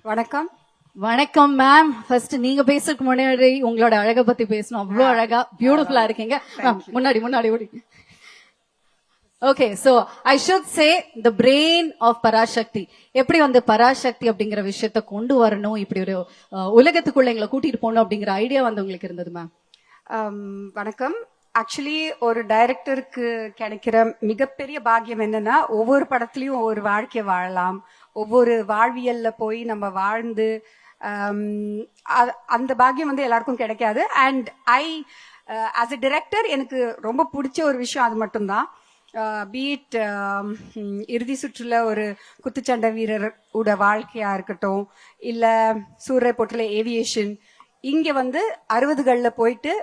வணக்கம். வணக்கம் ma'am. First நீங்க பேசுறதுக்கு முன்னாடி உங்களோட அழகை பத்தி பேசணும். அவ்வளவு அழகா பியூட்டிஃபுல்லா இருக்கீங்க. முன்னாடி ஓடி. Okay, so I should say the brain of Parasakthi. எப்படி வந்து பராசக்தி அப்படிங்கிற விஷயத்த கொண்டு வரணும், இப்படி ஒரு உலகத்துக்குள்ள எங்களை கூட்டிட்டு போகணும் அப்படிங்கிற ஐடியா வந்து உங்களுக்கு இருந்தது மேம்? வணக்கம். ஆக்சுவலி ஒரு டைரக்டருக்கு கிடைக்கிற மிகப்பெரிய பாக்கியம் என்னன்னா, ஒவ்வொரு படத்துலயும் ஒவ்வொரு வாழ்க்கை வாழலாம், ஒவ்வொரு வாழ்வியல்ல போய் நம்ம வாழ்ந்து அந்த பாக்கியம் வந்து எல்லாருக்கும் கிடைக்காது. அண்ட் ஆஸ் எ டைரக்டர் எனக்கு ரொம்ப பிடிச்ச ஒரு விஷயம் அது மட்டும்தான். பீட் இறுதி சுற்றுல ஒரு குத்துச்சண்டை வீரர் உட வாழ்க்கையா இருக்கட்டும், இல்ல சூரிய போட்டுல ஏவியேஷன், இங்க வந்து 60களில் போயிட்டு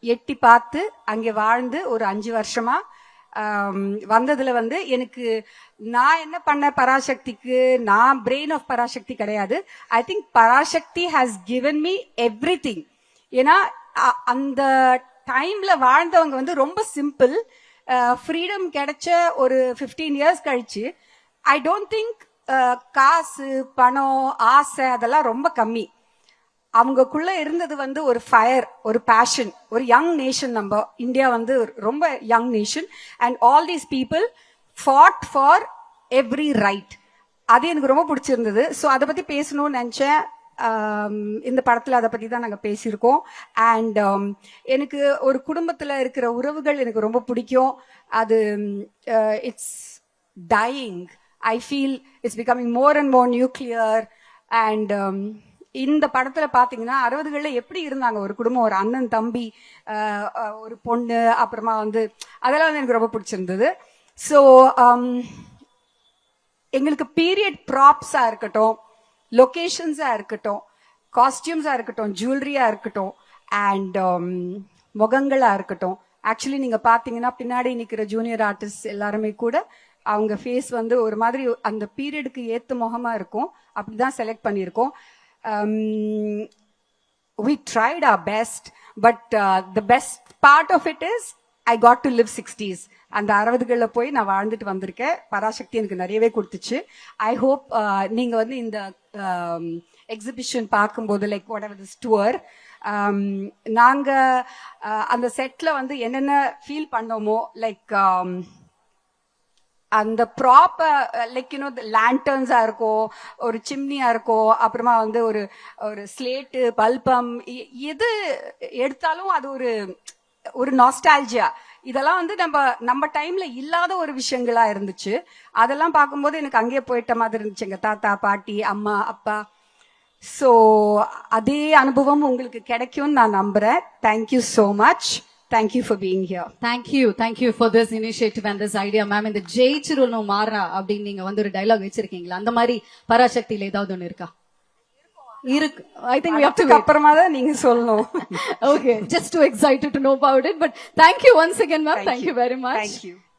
எட்டி பார்த்து அங்கே வாழ்ந்து ஒரு 5 வருஷமா வந்ததுல வந்து எனக்கு நான் என்ன பண்ண பராசக்திக்கு, நான் பிரெயின் ஆஃப் பராசக்தி கிடையாது. I think Parasakthi has given me everything. ஏன்னா அந்த டைம்ல வாழ்ந்தவங்க வந்து ரொம்ப சிம்பிள். ஃப்ரீடம் கிடைச்ச ஒரு 15 இயர்ஸ் கழிச்சு ஐ டோன்ட் திங்க் காசு பணம் ஆசை அதெல்லாம் ரொம்ப கம்மி. அவங்கக்குள்ள இருந்தது வந்து ஒரு ஃபயர், ஒரு பேஷன், ஒரு யங் நேஷன். நம்ம இந்தியா வந்து ரொம்ப young nation and all these people ஃபாட் for every right. அது எனக்கு ரொம்ப பிடிச்சிருந்தது. ஸோ அதை பத்தி பேசணும்னு நினைச்சேன். இந்த படத்துல அதை பத்தி தான் நாங்கள் பேசியிருக்கோம். அண்ட் எனக்கு ஒரு குடும்பத்துல இருக்கிற உறவுகள் எனக்கு ரொம்ப பிடிக்கும். அது it's dying. I feel it's becoming more and more nuclear. And இந்த படத்துல பாத்தீங்கன்னா 60களில் எப்படி இருந்தாங்க ஒரு குடும்பம், ஒரு அண்ணன் தம்பி, ஒரு பொண்ணு, அப்புறமா வந்து அதெல்லாம் வந்து எனக்கு ரொம்ப பிடிச்சிருந்தது. ஸோ எங்களுக்கு பீரியட் ப்ராப்ஸா இருக்கட்டும், லொகேஷன்ஸா இருக்கட்டும், காஸ்டியூம்ஸா இருக்கட்டும், ஜுவல்லரியா இருக்கட்டும், அண்ட் முகங்களா இருக்கட்டும். ஆக்சுவலி நீங்க பாத்தீங்கன்னா பின்னாடி நிக்கிற ஜூனியர் ஆர்டிஸ்ட் எல்லாருமே கூட அவங்க ஃபேஸ் வந்து ஒரு மாதிரி அந்த பீரியடுக்கு ஏத்த முகமா இருக்கும். அப்படிதான் செலக்ட் பண்ணியிருக்கோம். We tried our best, but the best part of it is I got to live 60s. அந்த 60களில் போய் நான் வாழ்ந்துட்டு வந்திருக்கேன். பராசக்தி எனக்கு நிறையவே கொடுத்துச்சு. ஐ ஹோப் நீங்க வந்து இந்த எக்ஸிபிஷன் பார்க்கும்போது like what ever this tour, நாங்க அந்த செட்ல வந்து என்னென்ன ஃபீல் பண்ணோமோ, லைக் அந்த ப்ராப்பர் லைக் யூனோ லேண்டர்ன்ஸா இருக்கும், ஒரு சிம்னியா இருக்கும், அப்புறமா வந்து ஒரு ஸ்லேட்டு பல்பம், எது எடுத்தாலும் அது ஒரு நாஸ்டால்ஜியா. இதெல்லாம் வந்து நம்ம டைம்ல இல்லாத ஒரு விஷயங்களா இருந்துச்சு. அதெல்லாம் பார்க்கும்போது எனக்கு அங்கேயே போயிட்ட மாதிரி இருந்துச்சு, எங்க தாத்தா பாட்டி அம்மா அப்பா. ஸோ அதே அனுபவம் உங்களுக்கு கிடைக்கும்னு நான் நம்புறேன். Thank you so much. Thank you for being here. Thank you for this initiative and this idea, ma'am. இந்த ஜெயிச்சிருனோ மாறா அப்படின்னு நீங்க வந்து ஒரு டயலாக் வச்சிருக்கீங்களா? அந்த மாதிரி பராசக்தியில ஏதாவது ஒண்ணு இருக்கா? இருக்கு. I think we have to wait. அப்புறமா தான் நீங்க சொல்லணும். Okay, just too excited to know about it, but thank you once again, ma'am. Thank you very much. Thank you.